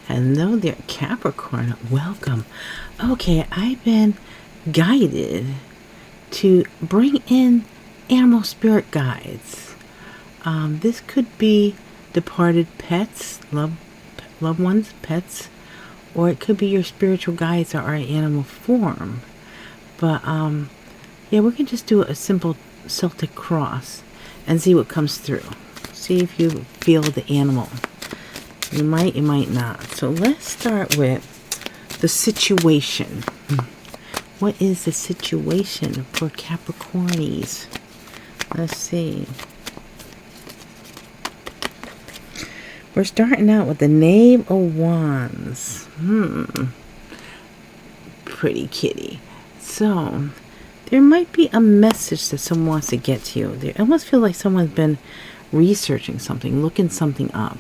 Hello there, Capricorn. Welcome. Okay, I've been guided to bring in animal spirit guides. This could be departed pets, loved ones, pets, or it could be your spiritual guides that are in animal form. But yeah, we can just do a simple Celtic cross and see what comes through. See if you feel the animal. You might not. So let's start with the situation. What is the situation for Capricornies? Let's see. We're starting out with the Knave of Wands. Pretty kitty. So, there might be a message that someone wants to get to you. I almost feel like someone's been researching something, looking something up.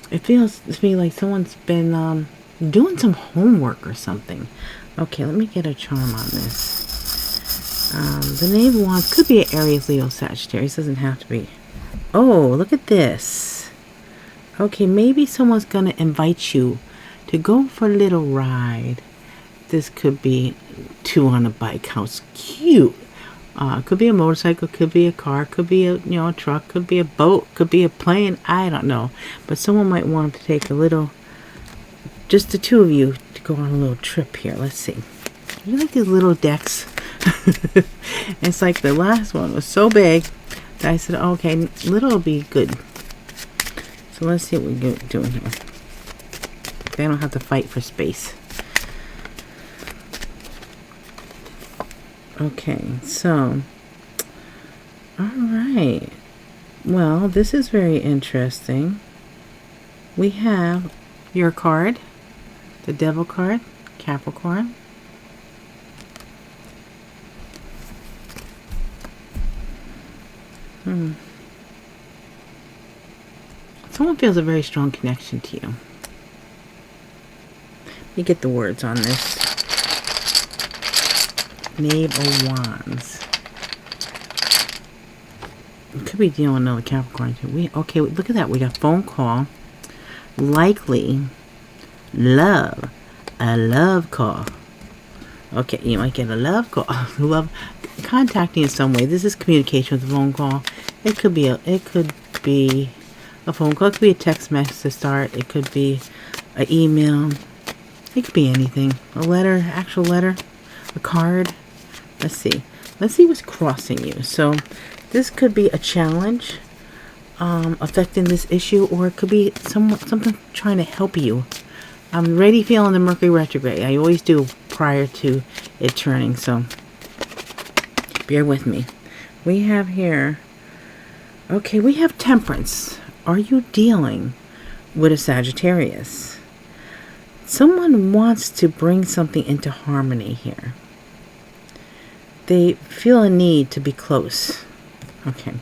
It feels to me like someone's been doing some homework or something. Okay, let me get a charm on this. The Knave of Wands could be an Aries, Leo, Sagittarius. Doesn't have to be. Oh, look at this. Okay, maybe someone's going to invite you to go for a little ride. This could be two on a bike. How cute. Could be a motorcycle, could be a car, could be a truck, could be a boat, could be a plane. I don't know. But someone might want to take a little, just the two of you, to go on a little trip here. Let's see. You like these little decks? It's like the last one was so big that I said, okay, little will be good. So let's see what we're doing here. They don't have to fight for space. Okay, so, alright. Well, this is very interesting. We have your card, the Devil card, Capricorn. Someone feels a very strong connection to you. Let me get the words on this. Knave of Wands. It could be dealing with another Capricorn too. Okay, look at that. We got phone call. Likely love. A love call. Okay, you might get a love call. Love contacting in some way. This is communication with a phone call. It could be a phone call. It could be a text message to start. It could be an email. It could be anything. A letter, actual letter, a card. Let's see. Let's see what's crossing you. So this could be a challenge affecting this issue, or it could be something trying to help you. I'm already feeling the Mercury retrograde. I always do prior to it turning, so bear with me. We have here, okay, we have Temperance. Are you dealing with a Sagittarius? Someone wants to bring something into harmony here. They feel a need to be close. Okay.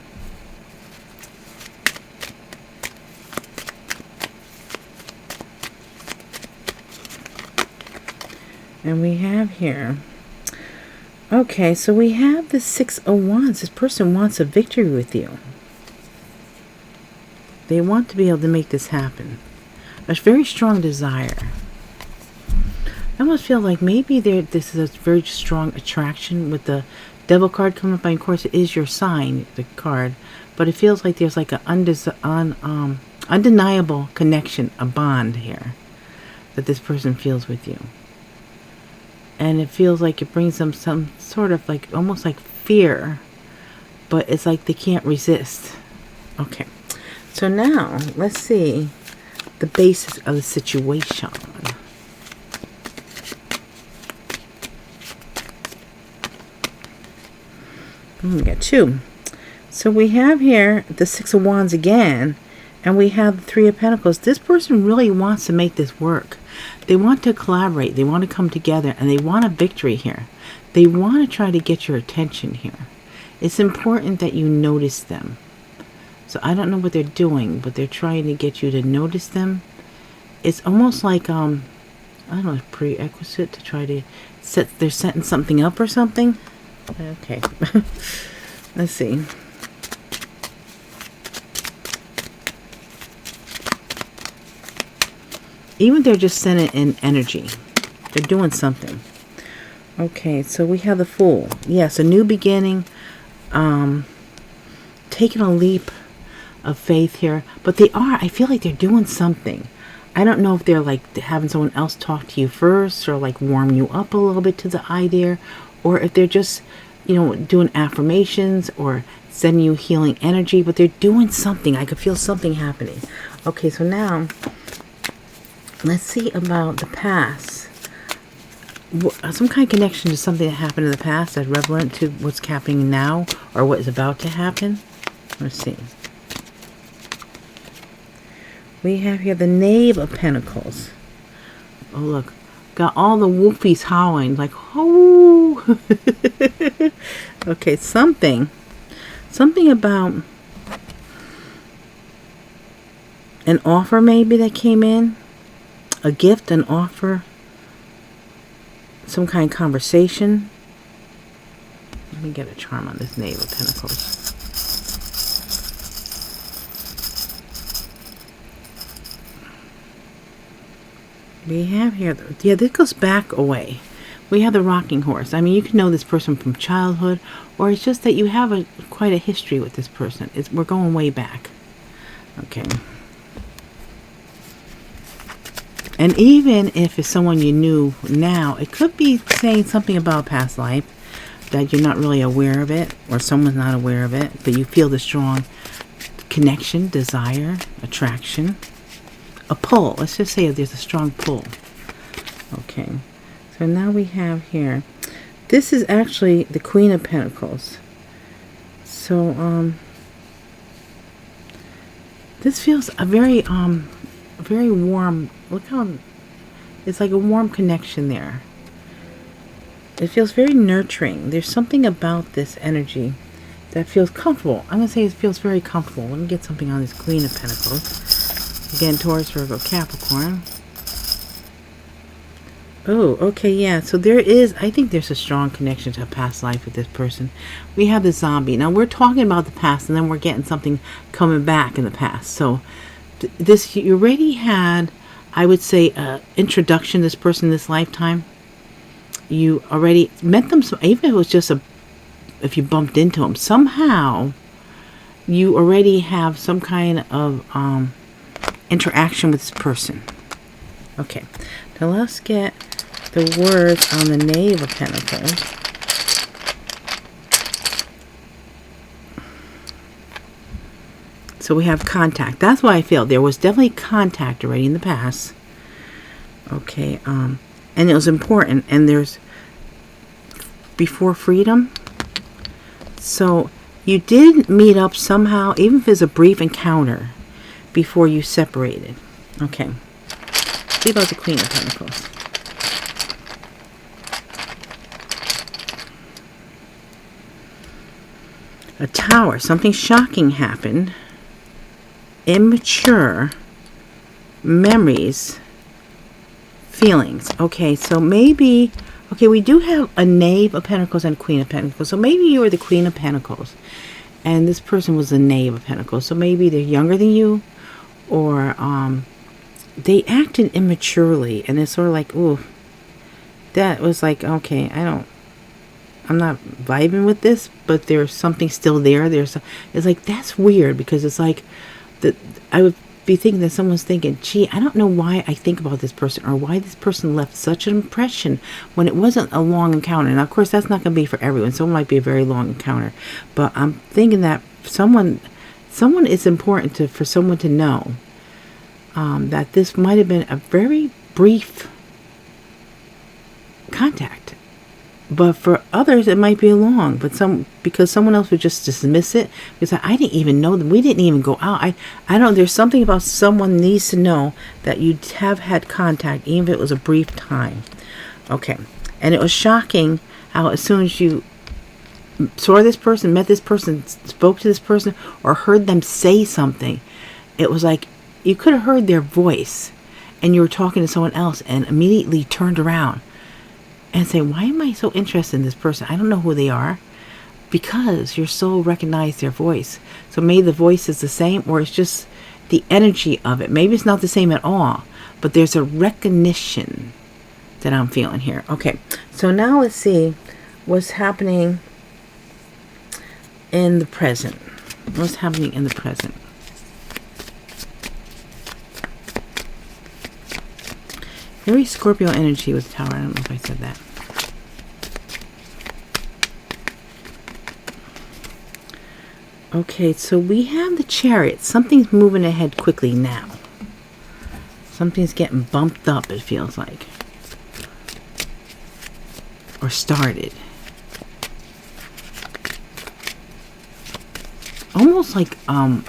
And we have here, okay, so we have the Six of Wands. This person wants a victory with you. They want to be able to make this happen. A very strong desire. I almost feel like maybe this is a very strong attraction with the Devil card coming up. Of course, it is your sign, the card, but it feels like there's like an undeniable connection, a bond here that this person feels with you. And it feels like it brings them some sort of like, almost like fear, but it's like they can't resist. Okay, so now let's see the basis of the situation. We got two. So we have here the Six of Wands again, and we have the Three of Pentacles. This person really wants to make this work. They want to collaborate. They want to come together, and they want a victory here. They want to try to get your attention here. It's important that you notice them. So I don't know what they're doing, but they're trying to get you to notice them. It's almost like, I don't know, prerequisite to try to they're setting something up or something. Okay. Let's see. Even they're just sending in energy. They're doing something. Okay, so we have the Fool. Yes, a new beginning. Taking a leap of faith here. But I feel like they're doing something. I don't know if they're like having someone else talk to you first, or like warm you up a little bit to the idea, or if they're just, doing affirmations or sending you healing energy, but they're doing something. I could feel something happening. Okay, so now let's see about the past. Some kind of connection to something that happened in the past that's relevant to what's happening now or what is about to happen. Let's see. We have here the Knave of Pentacles. Oh, look. Got all the wolfies howling. Like, oh. Okay, something about an offer maybe that came in. A gift, an offer. Some kind of conversation. Let me get a charm on this Knave of Pentacles. We have here, yeah, this goes back away. We have the Rocking Horse. I mean, you can know this person from childhood, or it's just that you have quite a history with this person. We're going way back. Okay. And even if it's someone you knew now, it could be saying something about a past life that you're not really aware of it, or someone's not aware of it, but you feel the strong connection, desire, attraction. A pull. Let's just say there's a strong pull. Okay. So now we have here. This is actually the Queen of Pentacles. So, this feels a very warm. Look how it's like a warm connection there. It feels very nurturing. There's something about this energy that feels comfortable. I'm going to say it feels very comfortable. Let me get something on this Queen of Pentacles. Again, Taurus, Virgo, Capricorn. Oh, okay, yeah. So I think there's a strong connection to a past life with this person. We have the Zombie. Now, we're talking about the past, and then we're getting something coming back in the past. So, you already had, I would say, introduction to this person in this lifetime. You already met them, even if it was just if you bumped into them, somehow you already have some kind of interaction with this person. Okay, now let's get the words on the Knave of Pentacles. So we have contact. That's why I feel there was definitely contact already in the past. Okay, and it was important, and there's before freedom. So you did meet up somehow, even if it's a brief encounter before you separated. Okay. See about the Queen of Pentacles. A Tower. Something shocking happened. Immature memories. Feelings. Okay, so maybe... Okay, we do have a Knave of Pentacles and a Queen of Pentacles. So maybe you were the Queen of Pentacles, and this person was the Knave of Pentacles. So maybe they're younger than you, or they acted immaturely, and it's sort of like, ooh, that was like, okay, I'm not vibing with this, but there's something still there. It's like, that's weird, because it's like, I would be thinking that someone's thinking, gee, I don't know why I think about this person, or why this person left such an impression when it wasn't a long encounter. Now, of course, that's not going to be for everyone. Someone might be a very long encounter, but I'm thinking that someone is important for someone to know that this might have been a very brief contact, but for others it might be long. But because someone else would just dismiss it, because I didn't even know them. We didn't even go out. I don't. There's something about someone needs to know that you have had contact, even if it was a brief time. Okay, and it was shocking how as soon as you saw this person, met this person, spoke to this person, or heard them say something, it was like you could have heard their voice, and you were talking to someone else, and immediately turned around and say, why am I so interested in this person? I don't know who they are. Because your soul recognized their voice. So maybe the voice is the same, or it's just the energy of it. Maybe it's not the same at all, but there's a recognition that I'm feeling here. Okay, so now let's see what's happening in the present. What's happening in the present? Very Scorpio energy with Tower. I don't know if I said that. Okay, so we have the Chariot. Something's moving ahead quickly now. Something's getting bumped up, it feels like. Or started. Almost like,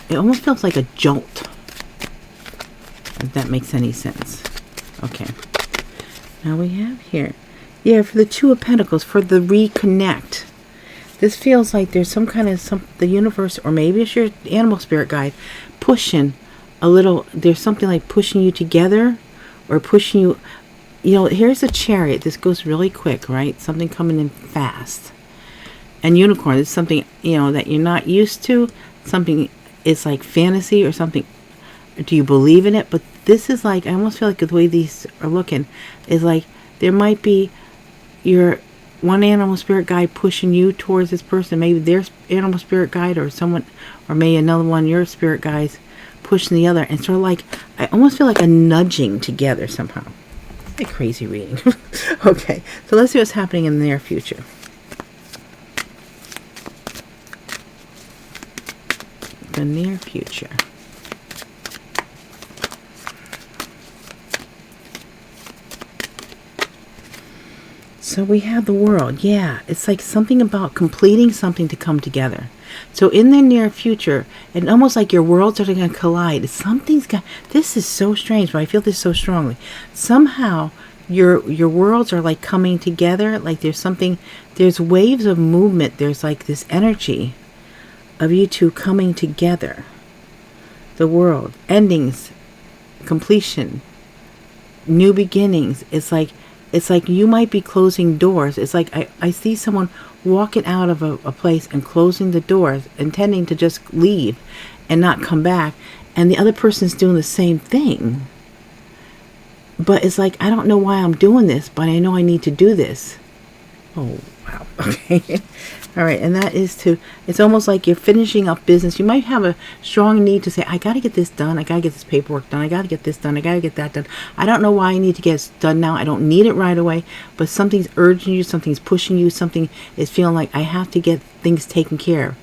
it almost feels like a jolt. If that makes any sense. Okay. Now we have here. Yeah, for the Two of Pentacles, for the reconnect. This feels like there's some kind of, the universe, or maybe it's your animal spirit guide, pushing a little, there's something like pushing you together, or pushing you, you know, here's a Chariot. This goes really quick, right? Something coming in fast. And Unicorn is something, you know, that you're not used to. Something is like fantasy or something. Do you believe in it? But this is like, I almost feel like the way these are looking is like there might be your one animal spirit guide pushing you towards this person. Maybe their animal spirit guide, or someone, or maybe another one, your spirit guides pushing the other. And sort of like, I almost feel like a nudging together somehow. A crazy reading. Okay, so let's see what's happening in the near future. The near future. So we have the World. Yeah, it's like something about completing something to come together. So in the near future, and almost like your worlds are going to collide. Something's got, this is so strange, but I feel this so strongly. Somehow your worlds are like coming together. Like there's something, there's waves of movement. There's like this energy of you two coming together. The World, endings, completion, new beginnings. It's like you might be closing doors. It's like I see someone walking out of a place and closing the doors, intending to just leave and not come back. And the other person's doing the same thing. But it's like, I don't know why I'm doing this, but I know I need to do this. Oh, wow. Okay. All right. And that is it's almost like you're finishing up business. You might have a strong need to say, I got to get this done. I got to get this paperwork done. I got to get this done. I got to get that done. I don't know why I need to get it done now. I don't need it right away, but something's urging you. Something's pushing you. Something is feeling like I have to get things taken care of.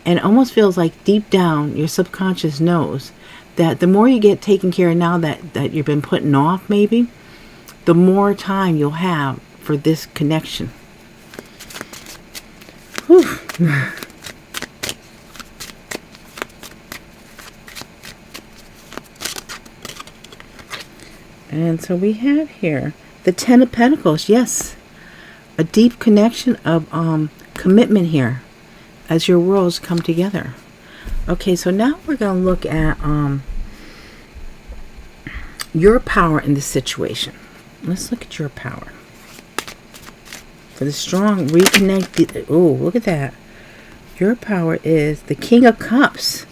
And it almost feels like deep down, your subconscious knows that the more you get taken care of now that you've been putting off, maybe, the more time you'll have for this connection. Whew. And so we have here the Ten of Pentacles. Yes, a deep connection of commitment here as your worlds come together. Okay, so now we're going to look at your power in this situation. Let's look at your power. For the strong, reconnect. Oh, look at that. Your power is the King of Cups.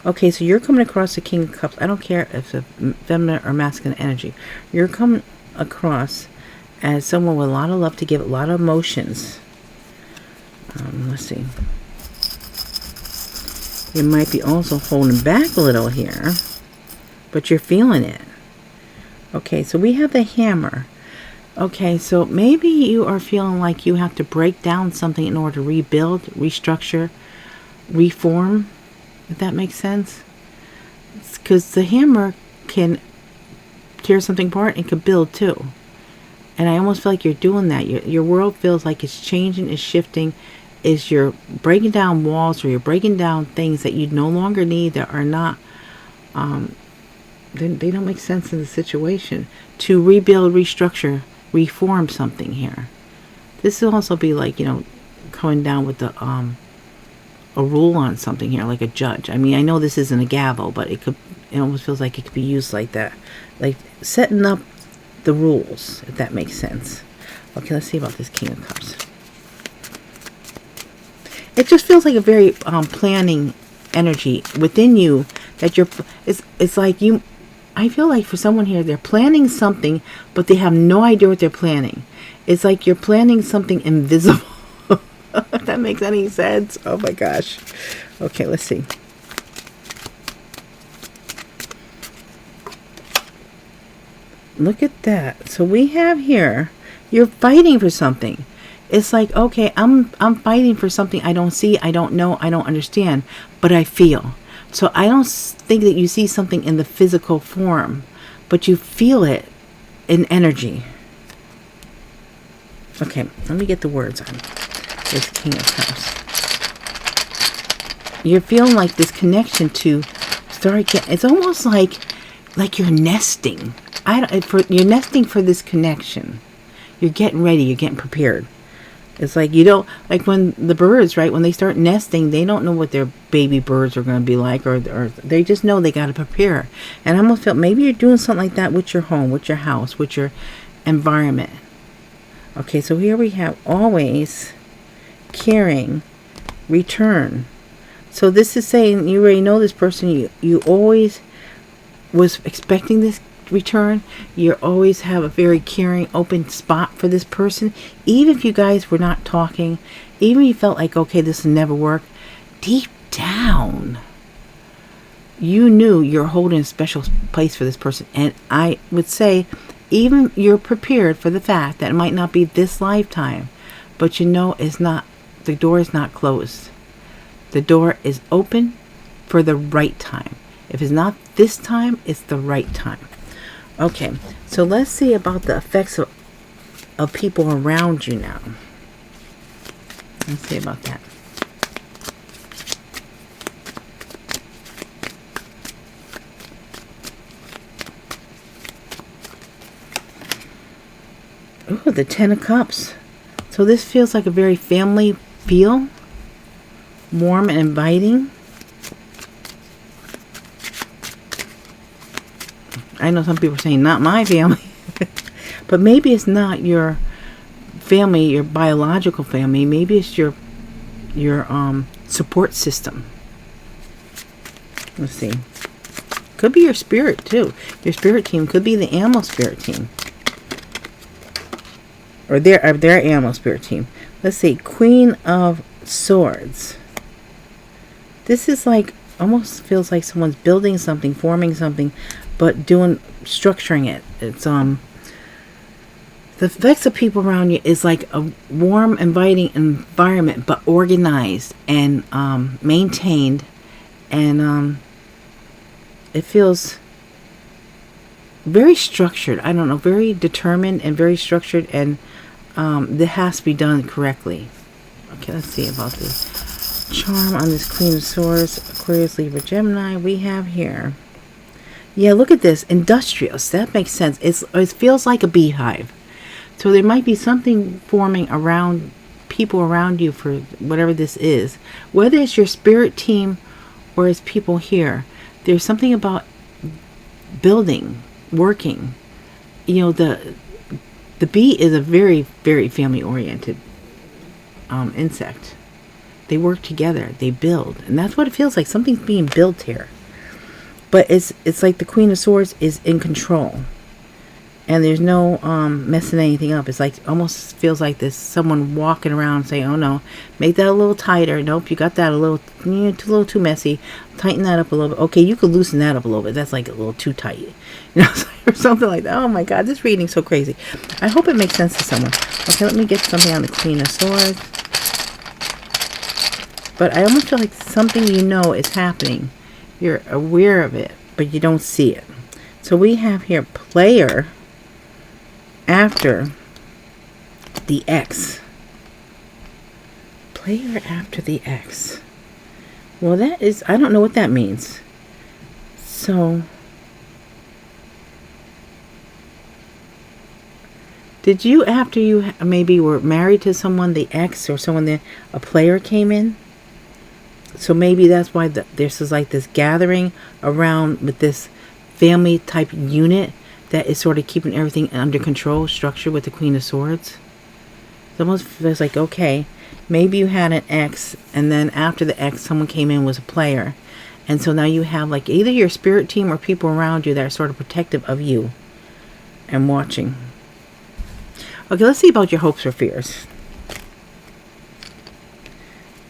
Okay, so you're coming across the King of Cups. I don't care if it's a feminine or masculine energy. You're coming across as someone with a lot of love to give, a lot of emotions. Let's see. You might be also holding back a little here, but you're feeling it. Okay, so we have the Hammer. Okay, so maybe you are feeling like you have to break down something in order to rebuild, restructure, reform, if that makes sense. Because the Hammer can tear something apart and can build too. And I almost feel like you're doing that. Your world feels like it's changing, it's shifting. Is you're breaking down walls, or you're breaking down things that you no longer need, that are not, they don't make sense in the situation. To rebuild, restructure, reform something here. This will also be like, you know, coming down with the a rule on something here, like a judge. I mean, I know this isn't a gavel, but it almost feels like it could be used like that, like setting up the rules, if that makes sense. Okay, let's see about this King of Cups. It just feels like a very planning energy within you, that it's like you I feel like for someone here, they're planning something, but they have no idea what they're planning. It's like you're planning something invisible. If that makes any sense. Oh my gosh. Okay, let's see. Look at that. So we have here, you're fighting for something. It's like, okay, I'm fighting for something I don't see, I don't know, I don't understand, but I feel. So I don't think that you see something in the physical form, but you feel it in energy. Okay, let me get the words on this King of Cups. You're feeling like this connection to start getting, it's almost like you're nesting. You're nesting for this connection. You're getting ready, you're getting prepared. It's like you don't, like when the birds, right, when they start nesting, they don't know what their baby birds are going to be like, or they just know they got to prepare. And I almost felt maybe you're doing something like that with your home, with your house, with your environment. Okay, so here we have always, caring, return. So this is saying you already know this person. You always was expecting this return. You always have a very caring, open spot for this person. Even if you guys were not talking, even if you felt like, okay, this will never work, deep down, you knew you're holding a special place for this person. And I would say, even you're prepared for the fact that it might not be this lifetime, but you know it's not, the door is not closed. The door is open for the right time. If it's not this time, it's the right time. Okay, so let's see about the effects of people around you now. Let's see about that. Ooh, the Ten of Cups. So this feels like a very family feel. Warm and inviting. I know some people are saying, not my family. But maybe it's not your family, your biological family. Maybe it's your support system. Let's see. Could be your spirit too. Your spirit team could be the animal spirit team. Or their animal spirit team. Let's see. Queen of Swords. This is like, almost feels like someone's building something, forming something, but structuring it. It's the effects of people around you is like a warm, inviting environment, but organized and maintained, and it feels very structured. I don't know, very determined and very structured, and that has to be done correctly. Okay, let's see about this charm on this Queen of Swords, Aquarius, Libra, Gemini. We have here, yeah, look at this, industrious. That makes sense. It feels like a beehive. So there might be something forming around people around you for whatever this is, whether it's your spirit team or it's people here. There's something about building, working. You know, the bee is a very, very family oriented insect. They work together, they build, and that's what it feels like. Something's being built here. But it's like the Queen of Swords is in control, and there's no messing anything up. It's like, almost feels like there's someone walking around saying, oh no, make that a little tighter. Nope, you got that a little too messy. Tighten that up a little bit. Okay, you could loosen that up a little bit. That's like a little too tight, you know, or something like that. Oh my God, this reading's so crazy. I hope it makes sense to someone. Okay, let me get something on the Queen of Swords. But I almost feel like something you know is happening. You're aware of it, but you don't see it. So we have here player after the X. Player after the X. Well, that is, I don't know what that means. So, did you, after you maybe were married to someone, the ex or someone that a player came in? So maybe that's why this is like this gathering around with this family type unit that is sort of keeping everything under control, structure with the Queen of Swords. It almost feels like, okay, maybe you had an ex, and then after the ex, someone came in, was a player, And so now you have like either your spirit team or people around you that are sort of protective of you and watching. Okay, let's see about your hopes or fears.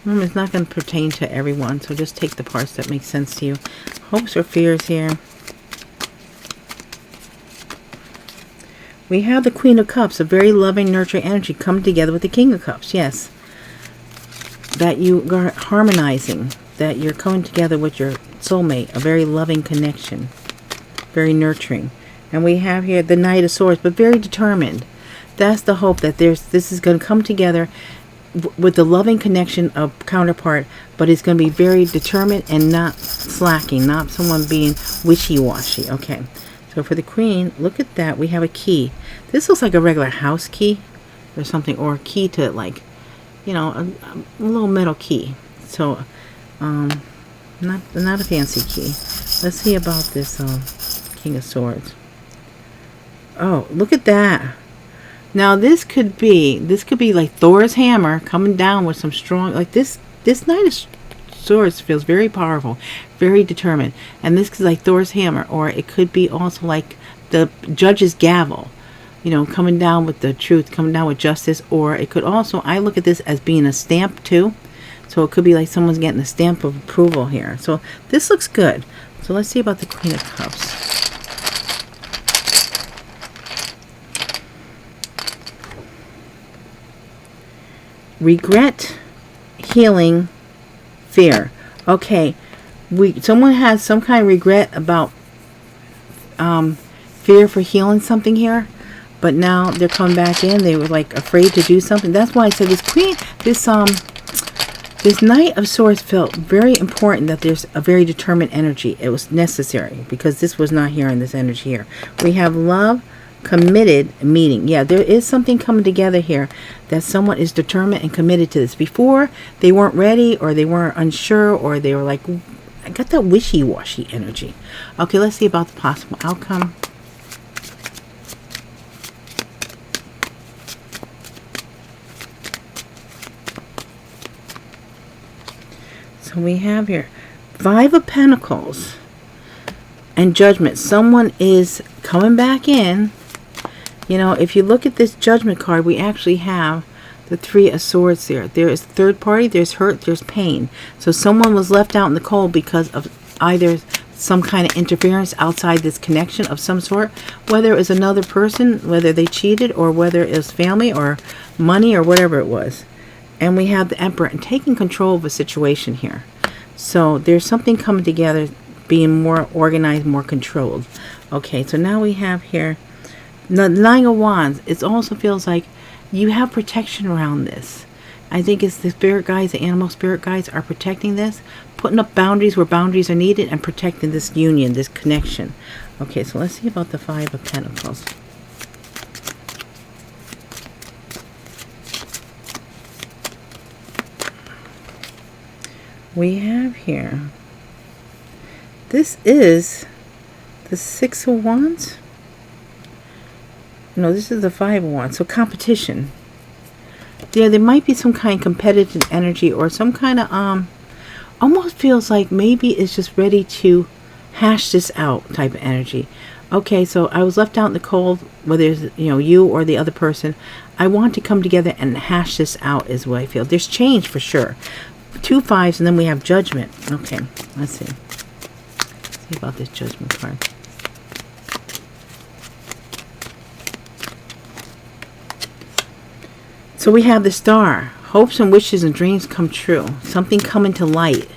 Remember, it's not going to pertain to everyone, so just take the parts that make sense to you. Hopes or fears here. We have the Queen of Cups, a very loving, nurturing energy come together with the King of Cups. Yes. That you are harmonizing, that you're coming together with your soulmate, a very loving connection, very nurturing. And we have here the Knight of Swords, but very determined. That's the hope, that this is going to come together with the loving connection of counterpart, but it's going to be very determined and not slacking, not someone being wishy-washy. Okay, so for the Queen, look at that. We have a key. This looks like a regular house key or something, or a key to, like, you know, a little metal key. So not a fancy key. Let's see about this King of Swords. Oh, look at that. Now this could be like Thor's hammer coming down with some strong, like this Knight of Swords feels very powerful, very determined. And this is like Thor's hammer, or it could be also like the judge's gavel, you know, coming down with the truth, coming down with justice. Or it could also, I look at this as being a stamp too. So it could be like someone's getting a stamp of approval here. So this looks good. So let's see about the Queen of Cups. Regret, healing, fear. Okay, someone has some kind of regret about fear for healing something here, but now they're coming back in. They were like afraid to do something. That's why I said this Knight of Swords felt very important, that there's a very determined energy. It was necessary because this was not here in this energy here. We have love, committed, meeting. Yeah, there is something coming together here, that someone is determined and committed to this. Before, they weren't ready, or they weren't unsure, or they were like, I got that wishy-washy energy. Okay, let's see about the possible outcome. So we have here Five of Pentacles and Judgment. Someone is coming back in. You know, if you look at this Judgment card, we actually have the Three of Swords there. There is third party, there's hurt, there's pain. So someone was left out in the cold because of either some kind of interference outside this connection of some sort, whether it was another person, whether they cheated, or whether it was family or money or whatever it was. And we have the Emperor and taking control of a situation here. So there's something coming together, being more organized, more controlled. Okay, so now we have here the Nine of Wands. It also feels like you have protection around this. I think it's the spirit guides, the animal spirit guides are protecting this, putting up boundaries where boundaries are needed, and protecting this union, this connection. Okay, so let's see about the Five of Pentacles. We have here, this is the Six of Wands. No, this is the Five of Wands. So competition. Yeah, there might be some kind of competitive energy, or some kind of almost feels like maybe it's just ready to hash this out type of energy. Okay, so I was left out in the cold, whether it's, you know, you or the other person. I want to come together and hash this out is what I feel. There's change for sure. Two fives, and then we have Judgment. Okay, let's see. Let's see about this Judgment card. So we have the Star. Hopes and wishes and dreams come true. Something coming to light.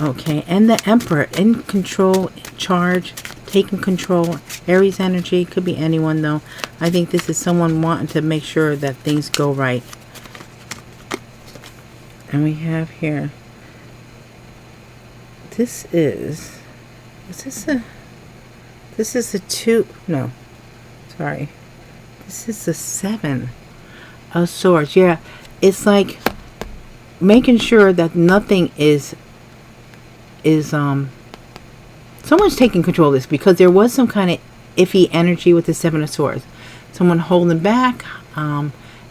Okay, and the Emperor, in control, in charge, taking control. Aries energy, could be anyone though. I think this is someone wanting to make sure that things go right. And we have here, this is a two, no, sorry. This is the Seven of Swords. Yeah, it's like making sure that nothing is someone's taking control of this, because there was some kind of iffy energy with the Seven of Swords. Someone holding back,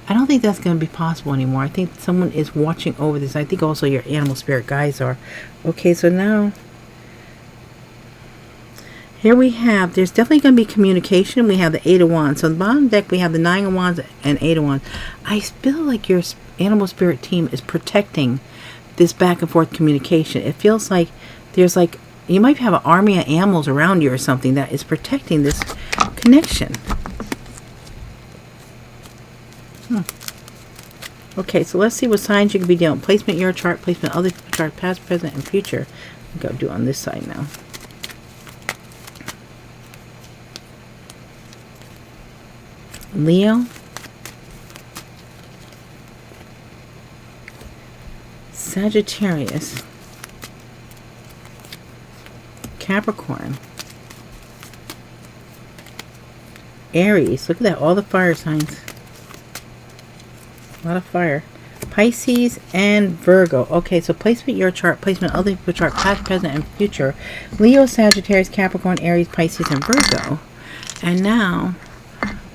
I don't think that's going to be possible anymore. I think someone is watching over this. I think also your animal spirit guides are. Okay, so now here we have, there's definitely going to be communication. We have the 8 of Wands. So on the bottom deck, we have the 9 of Wands and 8 of Wands. I feel like your animal spirit team is protecting this back and forth communication. It feels like there's like, you might have an army of animals around you or something that is protecting this connection. Okay, so let's see what signs you could be dealing with. Placement, your chart, placement, other chart, past, present, and future. I'm going to do it on this side now. Leo, Sagittarius, Capricorn, Aries. Look at that, all the fire signs. A lot of fire. Pisces and Virgo. Okay, so placement, your chart, placement, other chart, past, present, and future. Leo, Sagittarius, Capricorn, Aries, Pisces, and Virgo. And now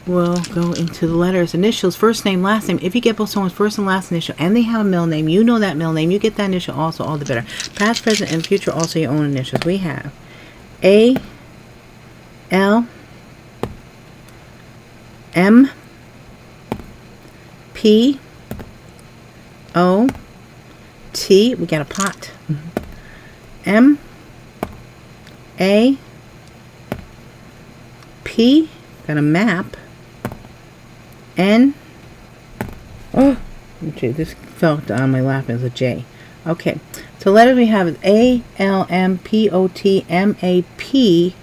we'll go into the letters, initials, first name, last name. If you get both someone's first and last initial and they have a middle name, you know that middle name, you get that initial also, all the better. Past, present, and future, also your own initials. We have A, L, M, P, O, T. We got a pot. M, A, P. Got a map. N. Oh, okay, this fell on my lap as a J. Okay, so letters we have is A, L, M, P, O, T, M, A, P,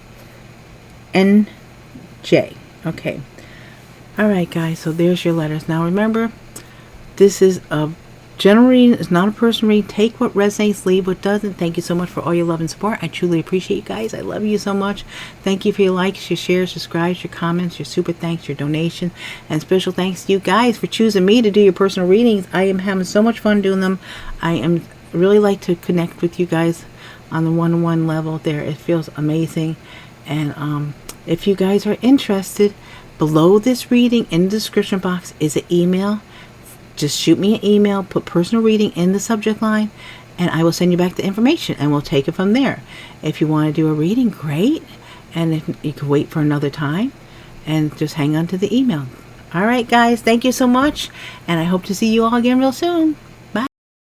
N, J. Okay. All right, guys, so there's your letters. Now, remember, this is a general reading. It's not a personal reading. Take what resonates, leave what doesn't. Thank you so much for all your love and support. I truly appreciate you guys. I love you so much. Thank you for your likes, your shares, subscribes, your comments, your super thanks, your donation, and special thanks to you guys for choosing me to do your personal readings. I am having so much fun doing them. I am really like to connect with you guys on the one-on-one level there. It feels amazing. And if you guys are interested, below this reading in the description box is an email. Just shoot me an email, put personal reading in the subject line, and I will send you back the information and we'll take it from there. If you want to do a reading, great. And if you can wait for another time and just hang on to the email. All right, guys, thank you so much. And I hope to see you all again real soon.